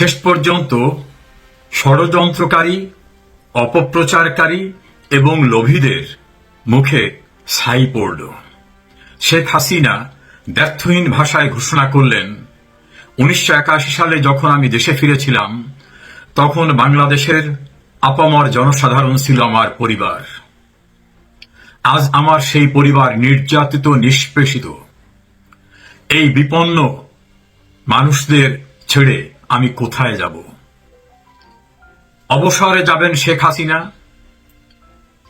শেষ পর্যন্ত ষড়যন্ত্রকারী, অপপ্রচারকারী এবং লোভীদের মুখে ছাই পড়ল। শেখ হাসিনা দ্ব্যর্থহীন ভাষায় ঘোষণা করলেন, 1981 সালে যখন আমি দেশে ফিরেছিলাম তখন বাংলাদেশের আপামর জনসাধারণ ছিল আমার পরিবার। আজ আমার সেই পরিবার নির্যাতিত, নিষ্পেষিত। এই বিপন্ন মানুষদের ছেড়ে আমি কোথায় যাব? অবসরে যাবেন শেখ হাসিনা,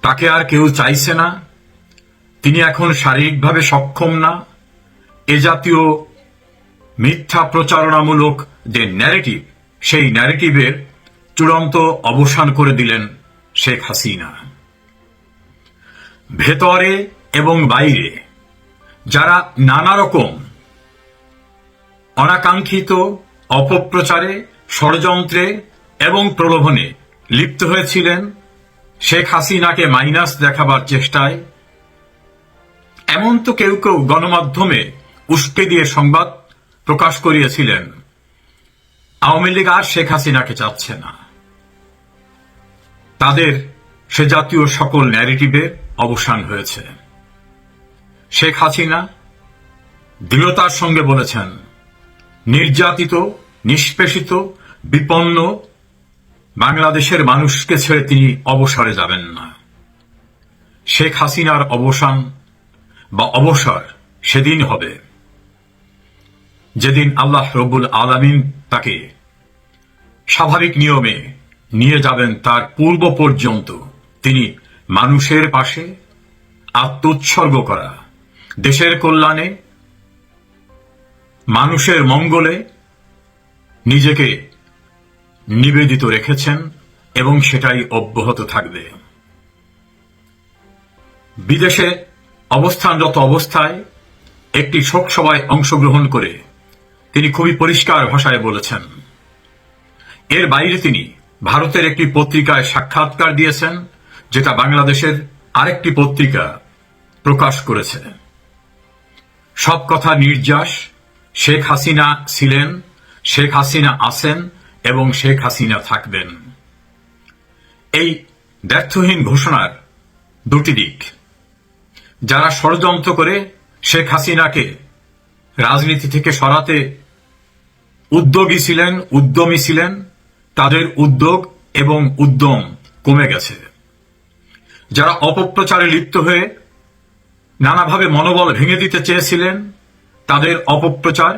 তাকে আর কেউ চাইছে না, তিনি এখন শারীরিকভাবে সক্ষম না। এ জাতীয় মিথ্যা প্রচারণামূলক যে ন্যারেটিভ, সেই ন্যারেটিভের চূড়ান্ত অবসান করে দিলেন শেখ হাসিনা। ভেতরে এবং বাইরে যারা নানা রকম অনাকাঙ্ক্ষিত অপপ্রচারে, ষড়যন্ত্রে এবং প্রলোভনে লিপ্ত হয়েছিলেন শেখ হাসিনাকে মাইনাস দেখাবার চেষ্টায়, এমন তো কেউ কেউ গণমাধ্যমে উস্কে দিয়ে সংবাদ প্রকাশ করিয়েছিলেন আওয়ামী লীগ আর শেখ হাসিনাকে চাচ্ছে না। তাদের সে জাতীয় সকল ন্যারেটিভের অবসান হয়েছে। শেখ হাসিনা দৃঢ়তার সঙ্গে বলেছেন, নির্যাতিত, নিষ্পেষিত, বিপন্ন বাংলাদেশের মানুষকে ছেড়ে তিনি অবসরে যাবেন না। শেখ হাসিনার অবসান বা অবসর সেদিন হবে যেদিন আল্লাহ রব্বুল আলামিন তাকে স্বাভাবিক নিয়মে নিয়ে যাবেন। তার পূর্ব পর্যন্ত তিনি মানুষের পাশে আত্মোৎসর্গ করা, দেশের কল্যাণে, মানুষের মঙ্গলে নিজেকে নিবেদিত রেখেছেন এবং সেটাই অব্যাহত থাকবে। বিদেশে অবস্থানরত অবস্থায় একটি শোক সভায় অংশগ্রহণ করে তিনি খুবই পরিষ্কার ভাষায় বলেছেন। এর বাইরে তিনি ভারতের একটি পত্রিকায় সাক্ষাৎকার দিয়েছেন, যেটা বাংলাদেশের আরেকটি পত্রিকা প্রকাশ করেছে। সব কথা নির্যাস, শেখ হাসিনা ছিলেন, শেখ হাসিনা আছেন এবং শেখ হাসিনা থাকবেন। এই দ্ব্যর্থহীন ঘোষণার দুটি দিক। যারা ষড়যন্ত্র করে শেখ হাসিনাকে রাজনীতি থেকে সরাতে উদ্যমী ছিলেন, তাদের উদ্যোগ এবং উদ্যম কমে গেছে। যারা অপপ্রচারে লিপ্ত হয়ে নানাভাবে মনোবল ভেঙে দিতে চেয়েছিলেন, তাদের অপপ্রচার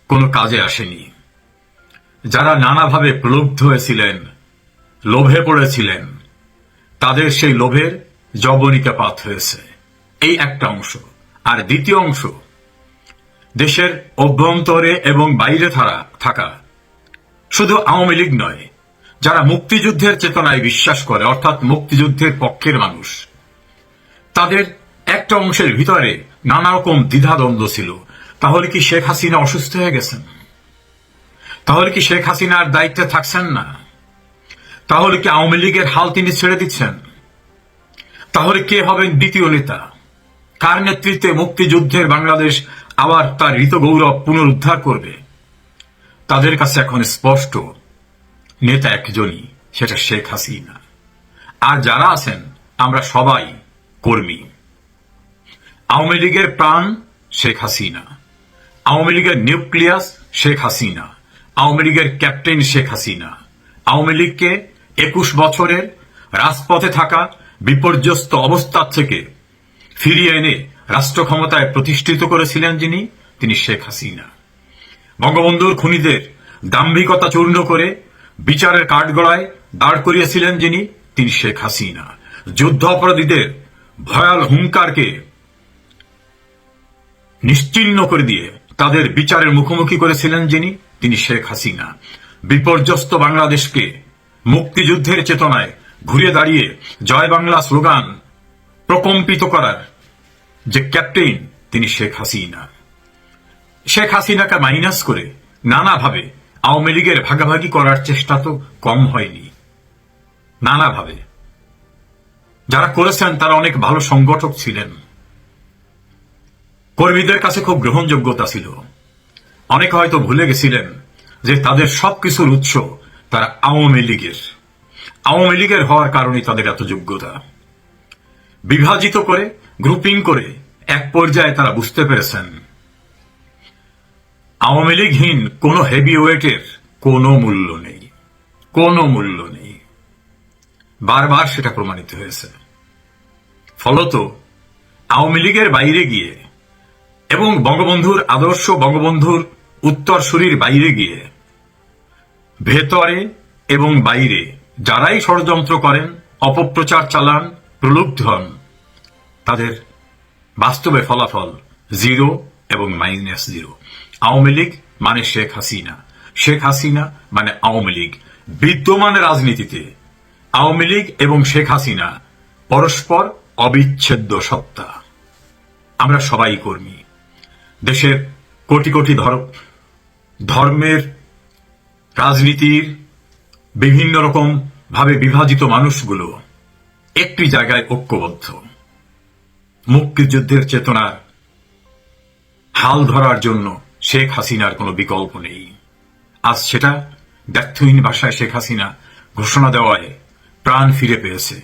কোনো কাজে আসেনি। যারা নানাভাবে প্রলুব্ধ হয়েছিলেন, লোভে পড়েছিলেন, তাদের সেই লোভের যবনিকাপাত হয়েছে। এই একটা অংশ। আর দ্বিতীয় অংশ, দেশের অভ্যন্তরে এবং বাইরে থাকা শুধু আওয়ামী লীগ নয়, যারা মুক্তিযুদ্ধের চেতনায় বিশ্বাস করে, অর্থাৎ মুক্তিযুদ্ধের পক্ষের মানুষ, তাদের একটা অংশের ভিতরে নানা রকম দ্বিধাদ্বন্দ্ব ছিল। তাহলে কি শেখ হাসিনা অসুস্থ হয়ে গেছেন? তাহলে কি শেখ হাসিনার দায়িত্বে থাকছেন না? তাহলে কি আওয়ামী লীগের হাল তিনি ছেড়ে দিচ্ছেন? তাহলে কে হবেন দ্বিতীয় নেতা? কার নেতৃত্বে মুক্তিযুদ্ধের বাংলাদেশ আবার তার ঋতগৌরব পুনরুদ্ধার করবে? তাদের কাছে এখন স্পষ্ট, নেতা একজনই, সেটা শেখ হাসিনা। আর যারা আছেন আমরা সবাই কর্মী। আওয়ামী লীগের প্রাণ শেখ হাসিনা, আওয়ামী লীগের নিউক্লিয়াস শেখ হাসিনা, আওয়ামী লীগের ক্যাপ্টেন শেখ হাসিনা। আওয়ামী লীগকে 21 বছরের রাজপথে থাকা বিপর্যস্ত অবস্থা থেকে ফিরিয়ে এনে রাষ্ট্র ক্ষমতায় প্রতিষ্ঠিত করেছিলেন যিনি, তিনি শেখ হাসিনা। বঙ্গবন্ধুর খুনিদের দাম্ভিকতা চূর্ণ করে বিচারের কাঠগড়ায় দাঁড় করিয়েছিলেন যিনি, তিনি শেখ হাসিনা। যুদ্ধ অপরাধীদের ভয়াল হুঙ্কারকে নিশ্চিহ্ন করে দিয়ে তাদের বিচারের মুখোমুখি করেছিলেন যিনি, তিনি শেখ হাসিনা। বিপর্যস্ত বাংলাদেশকে মুক্তিযুদ্ধের চেতনায় ঘুরিয়ে দাঁড়িয়ে জয় বাংলা স্লোগান প্রকম্পিত করার যে ক্যাপ্টেন, তিনি শেখ হাসিনা। শেখ হাসিনাকে মাইনাস করে নানাভাবে আওয়ামী লীগের ভাগাভাগি করার চেষ্টা তো কম হয়নি। নানাভাবে যারা করেছেন তারা অনেক ভালো সংগঠক ছিলেন, কর্মীদের কাছে খুব গ্রহণযোগ্যতা ছিল। অনেকে হয়তো ভুলে গেছিলেন যে তাদের সবকিছুর উৎস তারা আওয়ামী লীগের হওয়ার কারণেই তাদের এত যোগ্যতা। বিভাজিত করে, গ্রুপিং করে এক পর্যায়ে তারা বুঝতে পেরেছেন আওয়ামী লীগহীন কোন হেভি ওয়েটের কোনো মূল্য নেই। বারবার সেটা প্রমাণিত হয়েছে। ফলত আওয়ামী লীগের বাইরে গিয়ে এবং বঙ্গবন্ধুর আদর্শ, বঙ্গবন্ধুর উত্তরসূরির বাইরে গিয়ে ভেতরে এবং বাইরে যারাই ষড়যন্ত্র করেন, অপপ্রচার চালান, প্রলুব্ধ হন, তাদের বাস্তবে ফলাফল 0 এবং -0। আওয়ামী লীগ মানে শেখ হাসিনা মানে আওয়ামী লীগ। বিদ্যমান রাজনীতিতে আওয়ামী লীগ এবং শেখ হাসিনা পরস্পর অবিচ্ছেদ্য সত্তা। আমরা সবাই কর্মী। দেশের কোটি কোটি ধর্মের, রাজনীতির বিভিন্ন রকম ভাবে বিভাজিত মানুষগুলো একটি জায়গায় ঐক্যবদ্ধ। মুক্তিযুদ্ধের চেতনার হাল ধরার জন্য শেখ হাসিনার কোনো বিকল্প নেই। আজ সেটা ব্যর্থহীন ভাষায় শেখ হাসিনা ঘোষণা দেওয়ায় প্রাণ ফিরে পেয়েছে।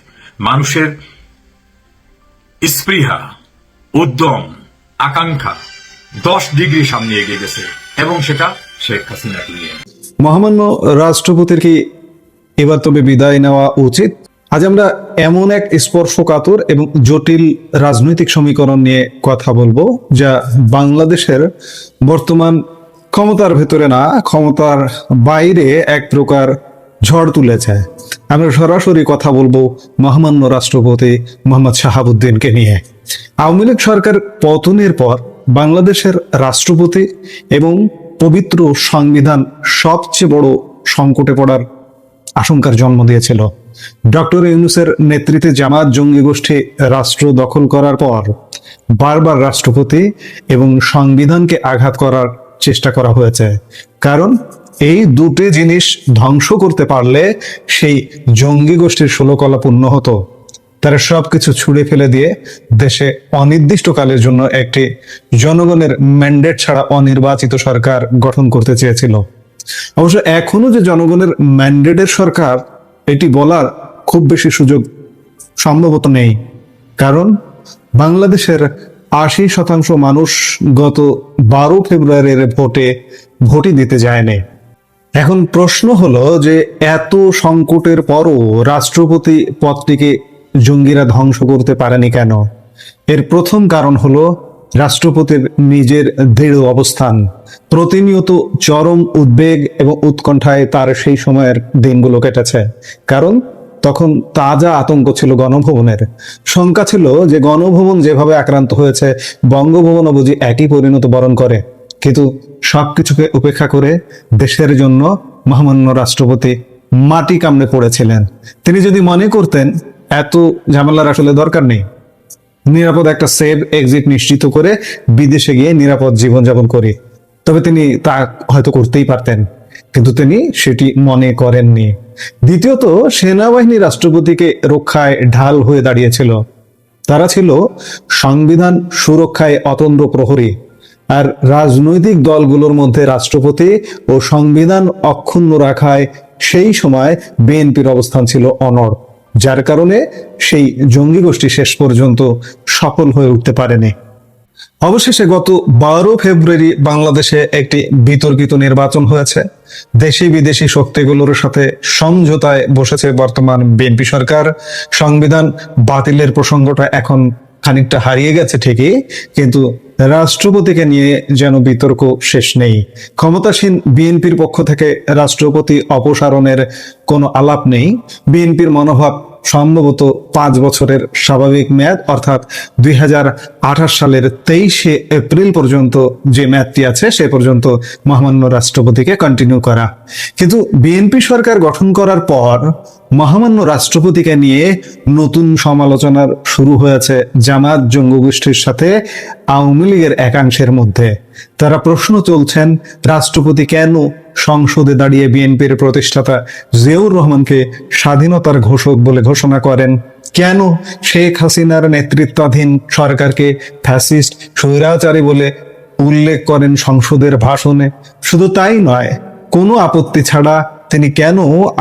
মানুষের স্পৃহা, উদ্যম, আকাঙ্ক্ষা 10 ডিগ্রি সামনে এগিয়ে গেছে এবং সেটা শেখ হাসিনা নিয়ে। মহামান্য রাষ্ট্রপতির কি এবার তবে বিদায় নেওয়া উচিত? আজ আমরা এমন এক স্পর্শকাতর এবং জটিল রাজনৈতিক সমীকরণ নিয়ে কথা বলবো, যা বাংলাদেশের বর্তমান ক্ষমতার ভেতরে না, ক্ষমতার বাইরে এক প্রকার ঝড় তুলেছে। আমরা সরাসরি কথা বলবো মহামান্য রাষ্ট্রপতি মোহাম্মদ শাহাবুদ্দিনকে নিয়ে। আওয়ামী লীগ সরকার পতনের পর বাংলাদেশের রাষ্ট্রপতি এবং পবিত্র সংবিধান সবচেয়ে বড় সংকটে পড়ার আশঙ্কার জন্ম দিয়েছিল। ডক্টর ইউনূসের নেতৃত্বে জামাত জঙ্গি গোষ্ঠী রাষ্ট্র দখল করার পর বারবার রাষ্ট্রপতি এবং সংবিধানকে আঘাত করার চেষ্টা করা হয়েছে। কারণ এই দুটি জিনিস ধ্বংস করতে পারলে সেই জঙ্গি গোষ্ঠীর ষোলকলা পূর্ণ হতো। তারা সবকিছু ছুঁড়ে ফেলে দিয়ে দেশে অনির্দিষ্টকালের জন্য একটি জনগণের ম্যান্ডেট ছাড়া অনির্বাচিত সরকার গঠন করতে চেয়েছিল। অবশ্য এখনো যে জনগণের ম্যান্ডেটের সরকার, এটি বলার খুব বেশি সুযোগ সম্ভবত নেই। কারণ বাংলাদেশের 80% মানুষ গত 12 ফেব্রুয়ারির ভোটই দিতে যায়নি। এখন প্রশ্ন হলো যে এত সংকটের পরও রাষ্ট্রপতি পদটিকে জঙ্গিরা ধ্বংস করতে পারেনি কেন? এর প্রথম কারণ হলো রাষ্ট্রপতির নিজের দৃঢ় অবস্থান। প্রতিনিয়ত চরম উদ্বেগ এবং উৎকণ্ঠায় তার সেই সময়ের দিনগুলো কেটেছে। কারণ তখন তাজা আতঙ্ক ছিল গণভবনের। শঙ্কা ছিল যে গণভবন যেভাবে আক্রান্ত হয়েছে, বঙ্গভবনও বুঝি একই পরিণত বরণ করে। কিন্তু সবকিছুকে উপেক্ষা করে দেশের জন্য মহামান্য রাষ্ট্রপতি মাটি কামড়ে পড়েছিলেন। তিনি যদি মনে করতেন এত ঝামেলার আসলে দরকার নেই, নিরাপদ একটা সেফ এক্সিট নিশ্চিত করে বিদেশে গিয়ে নিরাপদ জীবনযাপন করি, তবে তিনি তা হয়তো করতেই পারতেন। কিন্তু তিনি সেটি মনে করেননি। দ্বিতীয়ত, সেনাবাহিনী রাষ্ট্রপতিকে রক্ষায় ঢাল হয়ে দাঁড়িয়েছিল। তারা ছিল সংবিধান সুরক্ষায় অতন্দ্র প্রহরী। আর রাজনৈতিক দলগুলোর মধ্যে রাষ্ট্রপতি ও সংবিধান অক্ষুণ্ণ রাখায় সেই সময় বিএনপির অবস্থান ছিল অনড়, যার কারণে সেই জঙ্গি গোষ্ঠী শেষ পর্যন্ত সফল হয়ে উঠতে পারেনি। অবশেষে গত 12 ফেব্রুয়ারি বাংলাদেশে একটি বিতর্কিত নির্বাচন হয়েছে। দেশি বিদেশি শক্তিগুলোর সাথে সমঝোতায় বসেছে বর্তমান বিএনপি সরকার। সংবিধান বাতিলের প্রসঙ্গটা এখন খানিকটা হারিয়ে গেছে ঠিকই, কিন্তু রাষ্ট্রপতিকে নিয়ে যেন বিতর্ক শেষ নেই। ক্ষমতাসীন বিএনপির পক্ষ থেকে রাষ্ট্রপতি অপসারণের কোনো আলাপ নেই। বিএনপির মনোভাব সম্ভবত 5 বছরের স্বাভাবিক মেয়াদ, অর্থাৎ 2028 সালের 23শে এপ্রিল পর্যন্ত যে মেয়াদটি আছে সে পর্যন্ত মহামান্য রাষ্ট্রপতিকে কন্টিনিউ করা। কিন্তু বিএনপি সরকার গঠন করার পর মহামান্য রাষ্ট্রপতিকে নিয়ে নতুন সমালোচনার শুরু হয়েছে জামাত জঙ্গি গোষ্ঠীর সাথে আওয়ামী লীগের একাংশের মধ্যে। তারা প্রশ্ন তুলছেন, রাষ্ট্রপতি কেন সংসদে দাঁড়িয়ে বিএনপির প্রতিষ্ঠাতা জিয়াউর রহমানকে স্বাধীনতার ঘোষক বলে ঘোষণা করেন? কেন শেখ হাসিনার নেতৃত্বাধীন সরকারকে ফ্যাসিস্ট, স্বৈরাচারী বলে উল্লেখ করেন সংসদের ভাষণে? শুধু তাই নয়, কোনো আপত্তি ছাড়া তিনি কেন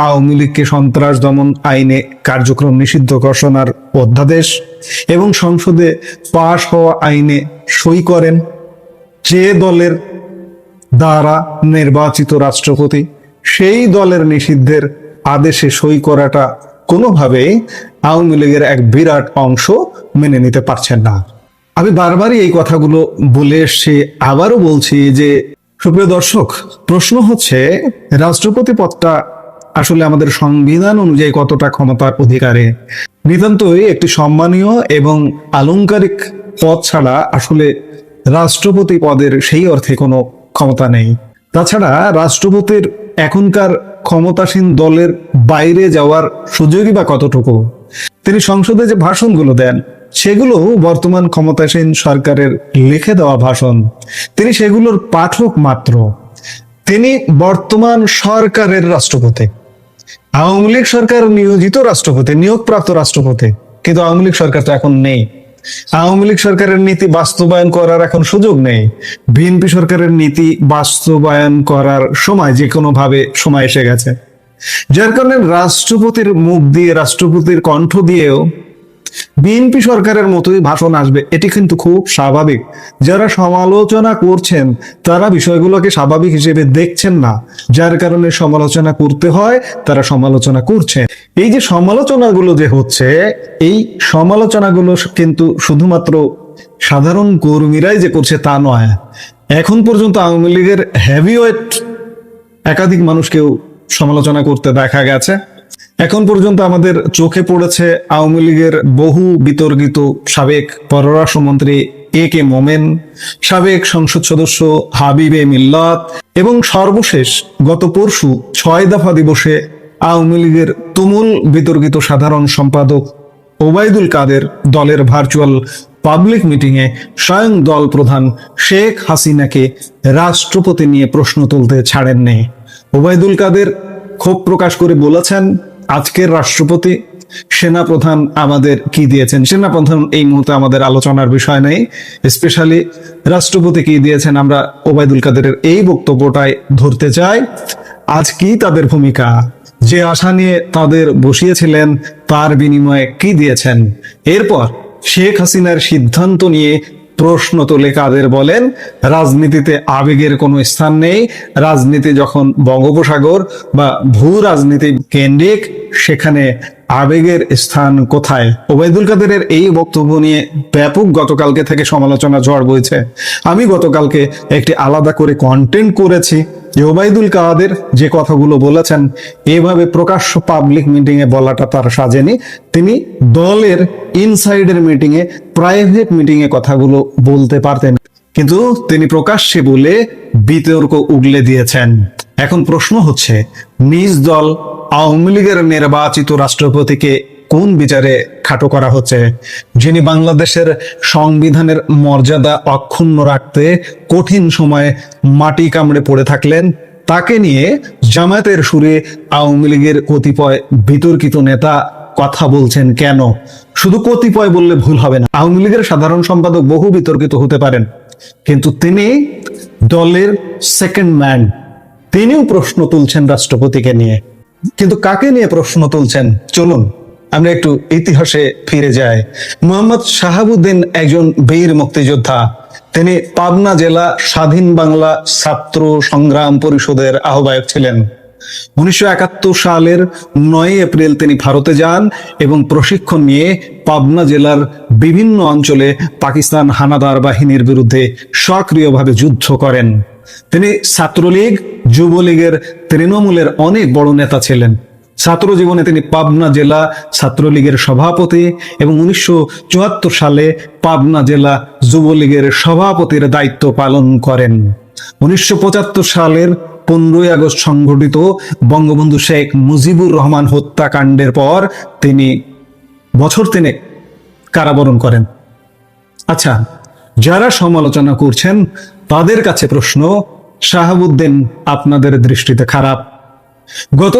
আওয়ামী লীগকে সন্ত্রাস দমন আইনে কার্যক্রম নিষিদ্ধ ঘোষণার অধ্যাদেশ এবং সংসদে পাশ হওয়া আইনে সই করেন? যে দলের দ্বারা নির্বাচিত রাষ্ট্রপতি, সেই দলের নিষিদ্ধের আদেশে সই করাটা কোনোভাবেই আওয়ামী লীগের এক বিরাট অংশ মেনে নিতে পারছেন না। আমি বারবারই এই কথাগুলো বলে এসছি, আবারও বলছি যে সুপ্রিয় দর্শক, প্রশ্ন হচ্ছে রাষ্ট্রপতি পদটা আসলে আমাদের সংবিধান অনুযায়ী কতটা ক্ষমতার অধিকারে? নিতান্তই একটি সম্মানীয় এবং আলংকারিক পদ ছাড়া আসলে রাষ্ট্রপতি পদের সেই অর্থে কোনো ক্ষমতা নেই। তাছাড়া রাষ্ট্রপতির এখনকার ক্ষমতাসীন দলের বাইরে যাওয়ার সুযোগই বা কতটুকু? তিনি সংসদে যে ভাষণগুলো দেন সেগুলো বর্তমান ক্ষমতাসীন সরকারের লিখে দেওয়া ভাষণ। তিনি সেগুলোর পাঠক মাত্র। তিনি বর্তমান সরকারের রাষ্ট্রপতি, আওয়ামী লীগ সরকার নিয়োজিত রাষ্ট্রপতি, নিয়োগপ্রাপ্ত রাষ্ট্রপতি। কিন্তু আওয়ামী লীগ সরকার তো এখন নেই। আওয়ামী লীগ সরকারের নীতি বাস্তবায়ন করার এখন সুযোগ নেই। বিএনপি সরকারের নীতি বাস্তবায়ন করার সময় যে কোনো ভাবে সময় এসে গেছে, যার কারণে রাষ্ট্রপতির মুখ দিয়ে, রাষ্ট্রপতির কণ্ঠ দিয়েও বিএনপি সরকারের মতোই ভাষণ আসবে, এটি কিন্তু খুব স্বাভাবিক। যারা সমালোচনা করছেন তারা বিষয়গুলোকে স্বাভাবিক হিসেবে দেখছেন না, যার কারণে সমালোচনা করতে হয়, তারা সমালোচনা করছে। এই যে সমালোচনাগুলো যে হচ্ছে, এই সমালোচনাগুলো কিন্তু শুধুমাত্র সাধারণ কর্মীরাই যে করছে তা নয়। এখন পর্যন্ত আওয়ামী লীগের হেভিওয়েট একাধিক মানুষকেও সমালোচনা করতে দেখা গেছে। এখন পর্যন্ত আমাদের চোখে পড়েছে আওয়ামী লীগের বহু বিতর্কিত সাবেক পররাষ্ট্রমন্ত্রী এ কে মোমেন, সাবেক সংসদ সদস্য হাবিবে মিল্লাত এবং সর্বশেষ গত পরশু 6 দফা দিবসে আওয়ামী লীগের তুমুল বিতর্কিত সাধারণ সম্পাদক ওবায়দুল কাদের দলের ভার্চুয়াল পাবলিক মিটিংয়ে স্বয়ং দল প্রধান শেখ হাসিনাকে রাষ্ট্রপতি নিয়ে প্রশ্ন তুলতে ছাড়েননি। ওবায়দুল কাদের ক্ষোভ প্রকাশ করে বলেছেন, আজকের রাষ্ট্রপতি সেনাপ্রধান আমাদের কি দিয়েছেন? সেনাপ্রধান এই মুহূর্তে আমাদের আলোচনার বিষয় নেই, স্পেশালি রাষ্ট্রপতি কি দিয়েছেন আমরা ওবায়দুল কাদেরের এই বক্তব্যটাই ধরতে চাই। আজ কি তাদের ভূমিকা? যে আশা নিয়ে তাদের বসিয়েছিলেন তার বিনিময়ে কি দিয়েছেন? এরপর শেখ হাসিনার সিদ্ধান্ত নিয়ে প্রশ্ন তোলে কাদের বলেন, রাজনীতিতে আবেগের কোনো স্থান নেই। রাজনীতি যখন বঙ্গোপসাগর বা ভূ রাজনীতি কেন্দ্রিক, সেখানে আবেগের স্থান কোথায়? ওবায়দুল কাদেরের এই বক্তব্য নিয়ে ব্যাপক গতকালকে থেকে সমালোচনা ঝড় বইছে। আমি গতকালকে একটি আলাদা করে কন্টেন্ট করেছি যে ওবায়দুল কাদের যে কথাগুলো বলেছেন এভাবে প্রকাশ্য পাবলিক মিটিং এ বলাটা তার সাজেনি। তিনি দলের ইনসাইডের মিটিং এ, প্রাইভেট মিটিং এ কথাগুলো বলতে পারতেন, কিন্তু তিনি প্রকাশ্যে বলে বিতর্ক উগলে দিয়েছেন। এখন প্রশ্ন হচ্ছে, নিজ দল আওয়ামী লীগের নির্বাচিত রাষ্ট্রপতিকে কোন বিচারে খাটো করা হচ্ছে? যিনি বাংলাদেশের সংবিধানের মর্যাদা অক্ষুণ্ণ রাখতে কঠিন সময়ে মাটি কামড়ে পড়ে থাকলেন, তাকে নিয়ে জামায়াতের সুরে আওয়ামী লীগের কতিপয় বিতর্কিত নেতা কথা বলছেন কেন? শুধু কতিপয় বললে ভুল হবে না। আওয়ামী লীগের সাধারণ সম্পাদক বহু বিতর্কিত হতে পারেন, কিন্তু তিনি দলের সেকেন্ড ম্যান। তিনিও প্রশ্ন তুলছেন রাষ্ট্রপতিকে নিয়ে। কিন্তু কাকে নিয়ে প্রশ্ন তুলছেন? চলুন আমরা একটু ইতিহাসে ফিরে যাই। মোহাম্মদ শাহাবুদ্দিন একজন বীর মুক্তিযোদ্ধা। তিনি পাবনা জেলা স্বাধীন বাংলা ছাত্র সংগ্রাম পরিষদের আহ্বায়ক ছিলেন। 1971 সালের 9 এপ্রিল তিনি ভারতে যান এবং প্রশিক্ষণ নিয়ে পাবনা জেলার বিভিন্ন অঞ্চলে পাকিস্তান হানাদার বাহিনীর বিরুদ্ধে সক্রিয়ভাবে যুদ্ধ করেন। তিনি ছাত্রলীগ, যুবলীগের, তৃণমূলের অনেক বড় নেতা ছিলেন। ছাত্র জীবনে তিনি পাবনা জেলা ছাত্রলীগের সভাপতি এবং 1974 সালে পাবনা জেলা যুবলীগের সভাপতির দায়িত্ব পালন করেন। 1975 সালের 15 আগস্ট সংঘটিত বঙ্গবন্ধু শেখ মুজিবুর রহমান হত্যাকাণ্ডের পর তিনি বছর 3 কারাবরণ করেন। আচ্ছা, যারা সমালোচনা করছেন তাদের কাছে প্রশ্ন, শাহাবুদ্দিন আপনাদের দৃষ্টিতে খারাপ? গত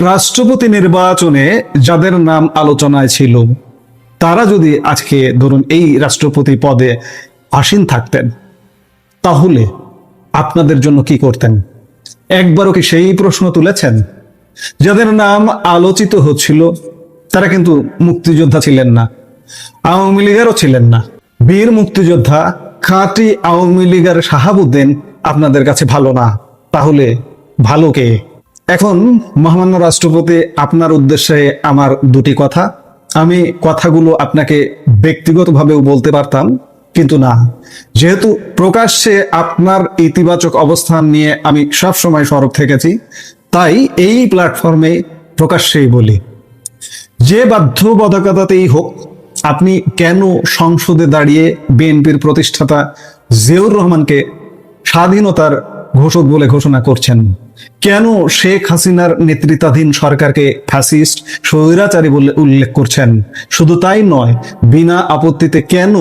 রাষ্ট্রপতি নির্বাচনে যাদের নাম আলোচনায় ছিল তারা যদি আজকে ধরুন এই রাষ্ট্রপতি পদে আসীন থাকতেন, তাহলে আপনাদের জন্য কি করতেন? একবারও কি সেই প্রশ্ন তুলেছেন? যাদের নাম আলোচিত হচ্ছিল তারা কিন্তু মুক্তিযোদ্ধা ছিলেন না, আওয়ামী লীগেরও ছিলেন না। বীর মুক্তিযোদ্ধা খাঁটি আওয়ামী লীগের শাহাবুদ্দিন আপনাদের কাছে ভালো না, তাহলে ভালো কে? এখন মহামান্য রাষ্ট্রপতি, আপনার উদ্দেশ্যে আমার দুটি কথা। আমি কথাগুলো আপনাকে ব্যক্তিগতভাবেও বলতে পারতাম, কিন্তু না, যেহেতু প্রকাশ্যে আপনার ইতিবাচক অবস্থান নিয়ে আমি সবসময় সরব থেকেছি, তাই এই প্ল্যাটফর্মে প্রকাশ্যেই বলি, যে বাধ্যবাধকতাতেই হোক, আপনি কেন সংসদে দাঁড়িয়ে বিএনপির প্রতিষ্ঠাতা জিয়াউর রহমানকে স্বাধীনতার ঘোষক বলে ঘোষণা করছেন? কেন শেখ হাসিনার নেতৃত্বাধীন সরকারকে ফ্যাসিস্ট, স্বৈরাচারী বলে উল্লেখ করছেন? শুধু তাই নয়, বিনা আপত্তিতে কেন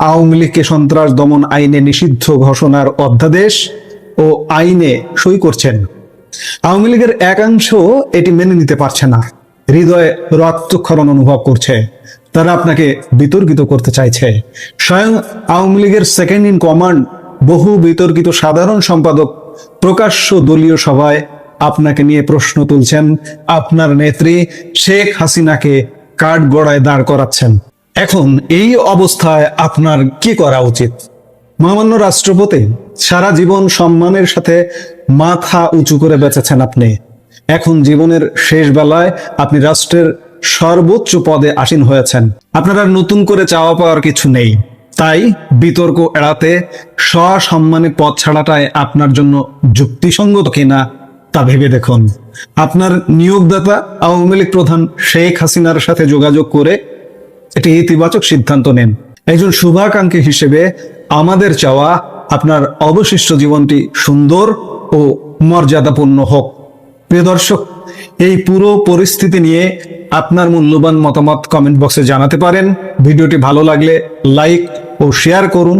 আওয়ামী লীগকে সন্ত্রাস দমন আইনে নিষিদ্ধ ঘোষণার অধ্যাদেশ ও আইনে সই করছেন? আওয়ামী লীগের একাংশ এটি মেনে নিতে পারছে না, হৃদয়ে রক্তক্ষরণ অনুভব করছে। তারা আপনাকে বিতর্কিত করতে চাইছে। স্বয়ং আওয়ামী লীগের সেকেন্ড ইন কমান্ড, বহু বিতর্কিত সাধারণ সম্পাদক প্রকাশ্য দলীয় সভায় আপনাকে নিয়ে প্রশ্ন তুলছেন, আপনার নেত্রী শেখ হাসিনাকে কাঠগড়ায় দাঁড় করাচ্ছেন। এখন এই অবস্থায় আপনার কি করা উচিত? মহামান্য রাষ্ট্রপতি, সারা জীবন সম্মানের সাথে মাথা উঁচু করে বেঁচেছেন আপনি। এখন জীবনের শেষ বেলায় আপনি রাষ্ট্রের সর্বোচ্চ পদে আসীন হয়েছেন। আপনার আর নতুন করে চাওয়া পাওয়ার কিছু নেই। তাই বিতর্ক এড়াতে সসম্মানে পদ ছাড়াটাই আপনার জন্য যুক্তিসঙ্গত কিনা তা ভেবে দেখুন। আপনার নিয়োগদাতা আওয়ামী লীগ প্রধান শেখ হাসিনার সাথে যোগাযোগ করে একটি ইতিবাচক সিদ্ধান্ত নেন। একজন শুভাকাঙ্ক্ষী হিসেবে আমাদের চাওয়া, আপনার অবশিষ্ট জীবনটি সুন্দর ও মর্যাদাপূর্ণ হোক। প্রিয় দর্শক, এই পুরো পরিস্থিতি নিয়ে আপনার মূল্যবান মতামত কমেন্ট বক্সে জানাতে পারেন। ভিডিওটি ভালো লাগলে লাইক ও শেয়ার করুন।